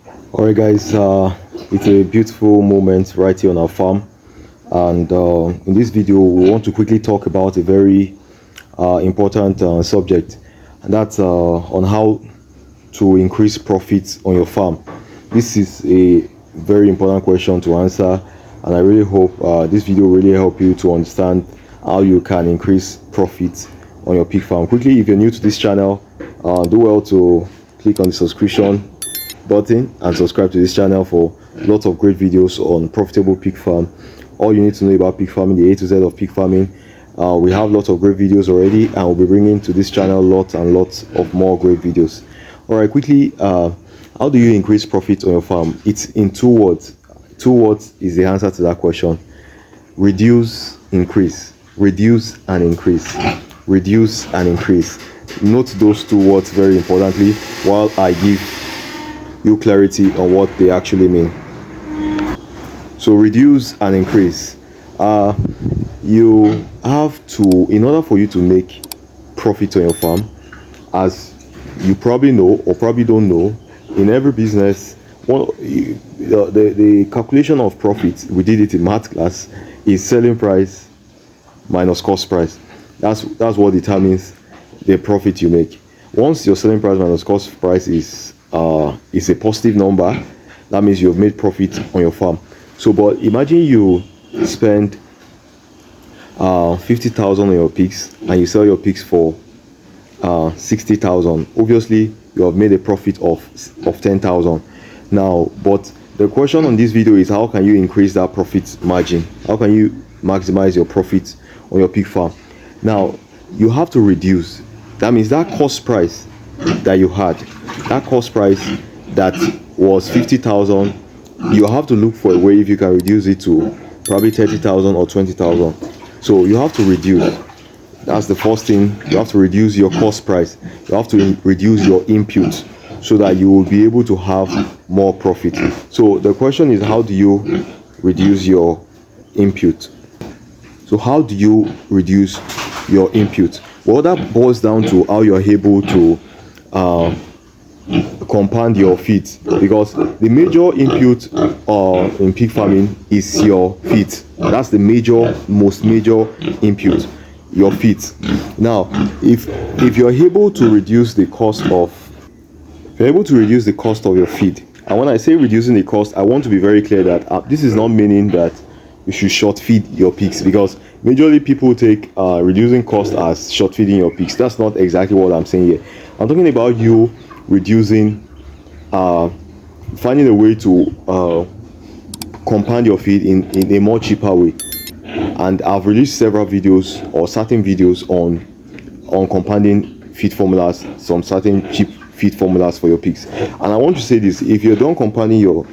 All right, guys. It's a beautiful moment right here on our farm, and in this video, we want to quickly talk about a very important subject, and that's on how to increase profits on your farm. This is a very important question to answer, and I really hope this video really help you to understand how you can increase profits on your pig farm. Quickly, if you're new to this channel, do well to click on the subscription button and subscribe to this channel for lots of great videos on profitable pig farm. All you need to know about pig farming, the A to Z of pig farming. We have lots of great videos already, and we'll be bringing to this channel lots and lots of more great videos. All right, quickly, how do you increase profit on your farm? It's in two words. Two words is the answer to that question: reduce, increase. Reduce and increase. Reduce and increase. Note those two words very importantly while I give you clarity on what they actually mean. So reduce and increase. You have to, in order for you to make profit on your farm, as you probably know or probably don't know, in every business, the calculation of profit, we did it in math class, is selling price minus cost price. That's what determines the profit you make. Once your selling price minus cost price is a positive number, that means you've made profit on your farm. So, but imagine you spend 50,000 on your pigs and you sell your pigs for 60,000. Obviously, you have made a profit of 10,000. Now, but the question on this video is how can you increase that profit margin? How can you maximize your profit on your pig farm? Now, you have to reduce. That means that cost price that you had, that cost price that was 50,000, you have to look for a way if you can reduce it to probably 30,000 or 20,000. So you have to reduce. That's the first thing. You have to reduce your cost price. You have to reduce your input so that you will be able to have more profit. So the question is, how do you reduce your input? So how do you reduce your input? Well, that boils down to how you're able to compound your feed, because the major input in pig farming is your feed. That's the most major input, your feed. Now, if you're able to reduce the cost of, if you're able to reduce the cost of your feed, and when I say reducing the cost, I want to be very clear that this is not meaning that you should short feed your pigs, because majorly people take reducing cost as short feeding your pigs. That's not exactly what I'm saying here. I'm talking about you reducing, finding a way to compound your feed in a more cheaper way. And I've released several videos or certain videos on compounding feed formulas, some certain cheap feed formulas for your pigs. And I want to say this: if you're done compounding your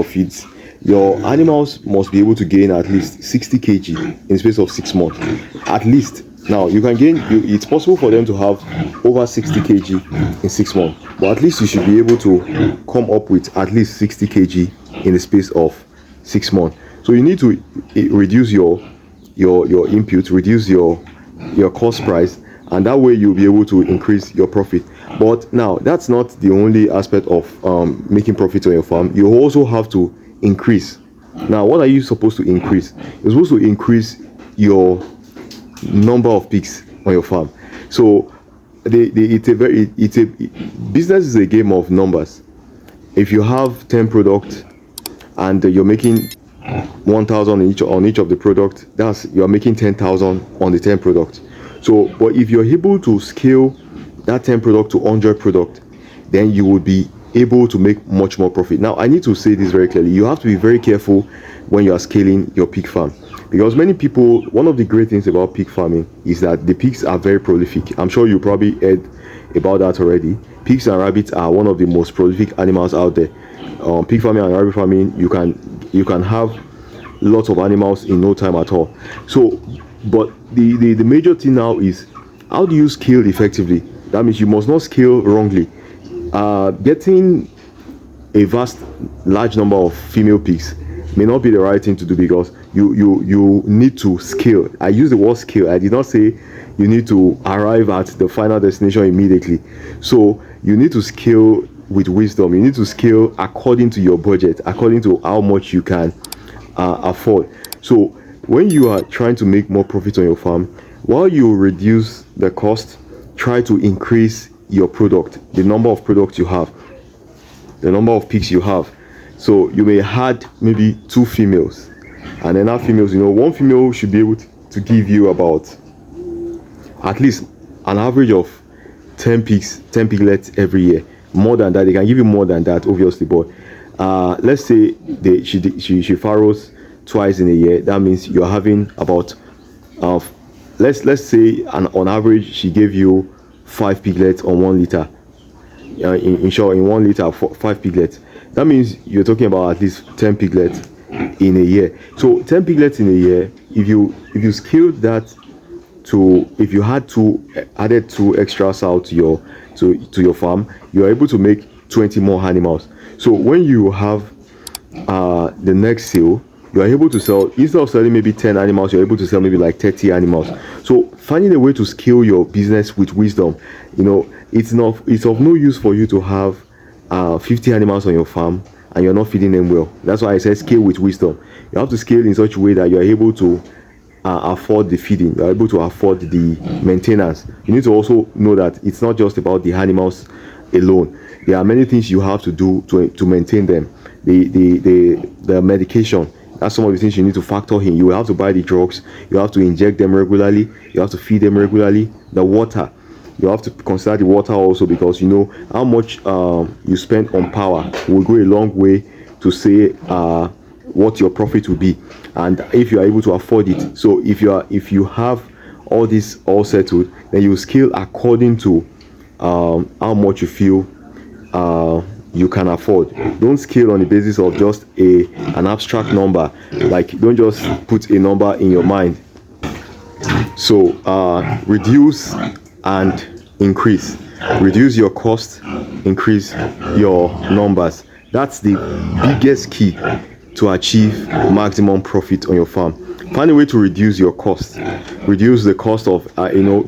feeds, your animals must be able to gain at least 60 kg in the space of 6 months, at least. Now you can gain, it's possible for them to have over 60 kg in 6 months, but at least you should be able to come up with at least 60 kg in the space of 6 months. So you need to reduce your input, reduce your cost price, and that way you'll be able to increase your profit. But now that's not the only aspect of making profit on your farm. You also have to increase. Now, what are you supposed to increase? You're supposed to increase your number of pigs on your farm. So it's a business is a game of numbers. If you have 10 products and you're making 1,000 on each of the products, that's, you're making 10,000 on the 10 products. So, but if you're able to scale that 10 product to 100 product, then you will be able to make much more profit. Now, I need to say this very clearly: you have to be very careful when you are scaling your pig farm, because many people, one of the great things about pig farming is that the pigs are very prolific. I'm sure you probably heard about that already. Pigs and rabbits are one of the most prolific animals out there. Pig farming and rabbit farming, you can have lots of animals in no time at all. So, but the major thing now is, how do you scale effectively? That means you must not scale wrongly. Getting a large number of female pigs may not be the right thing to do, because you need to scale. I use the word scale. I did not say you need to arrive at the final destination immediately. So you need to scale with wisdom. You need to scale according to your budget, according to how much you can afford. So when you are trying to make more profit on your farm, while you reduce the cost, try to increase your product, the number of products you have, the number of pigs you have. So you may add maybe 2 females, and then that females, one female should be able to give you about at least an average of 10 piglets every year. More than that, they can give you more than that, obviously, but let's say she farrows twice in a year. That means you're having about let's say on average she gave you 5 piglets on 1 liter. In short, in 1 liter, 5 piglets. That means you're talking about at least 10 piglets in a year. So 10 piglets in a year, if you scaled that to, if you added 2 extra sows to your farm, you are able to make 20 more animals. So when you have the next sale, you are able to sell, instead of selling maybe 10 animals, you're able to sell maybe like 30 animals. So finding a way to scale your business with wisdom. It's of no use for you to have 50 animals on your farm and you're not feeding them well. That's why I said scale with wisdom. You have to scale in such a way that you are able to afford the feeding, you are able to afford the maintenance. You need to also know that it's not just about the animals alone. There are many things you have to do to maintain them. The medication, that's some of the things you need to factor in. You have to buy the drugs, you have to inject them regularly, you have to feed them regularly. The water, you have to consider the water also, because how much you spend on power will go a long way to say what your profit will be, and if you are able to afford it. So if you have all this all settled, then you scale according to how much you feel you can afford. Don't scale on the basis of just an abstract number. Like, don't just put a number in your mind. So reduce and increase. Reduce your cost, increase your numbers. That's the biggest key to achieve maximum profit on your farm. Find a way to reduce your cost. Reduce the cost of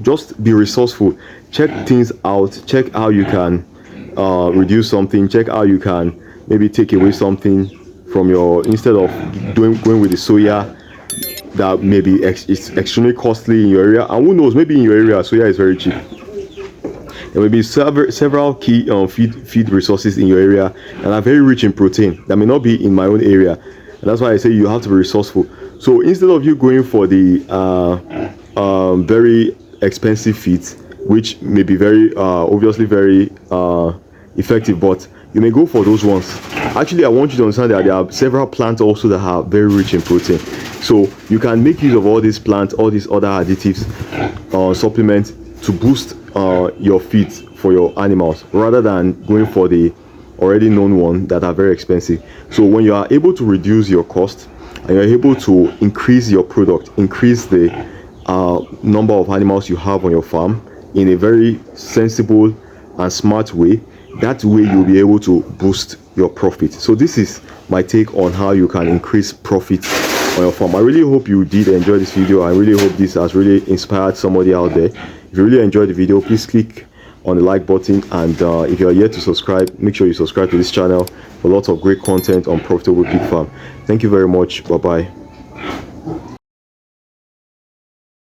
just be resourceful. Check things out. Check how you can reduce something. Check how you can maybe take away something from instead of going with the soya that maybe it's extremely costly in your area. And who knows, maybe in your area soya is very cheap. There may be several key feed resources in your area and are very rich in protein that may not be in my own area, and that's why I say you have to be resourceful. So instead of you going for the very expensive feeds, which may be very obviously very effective, but you may go for those ones. Actually, I want you to understand that there are several plants also that are very rich in protein, so you can make use of all these plants, all these other additives, supplements to boost your feeds for your animals, rather than going for the already known one that are very expensive. So when you are able to reduce your cost and you're able to increase your product, increase the number of animals you have on your farm in a very sensible and smart way, that way you'll be able to boost your profit. So this is my take on how you can increase profit on your farm. I really hope you did enjoy this video. I really hope this has really inspired somebody out there. If you really enjoyed the video, please click on the like button, and if you are yet to subscribe, make sure you subscribe to this channel for lots of great content on profitable pig farm. Thank you very much. Bye bye.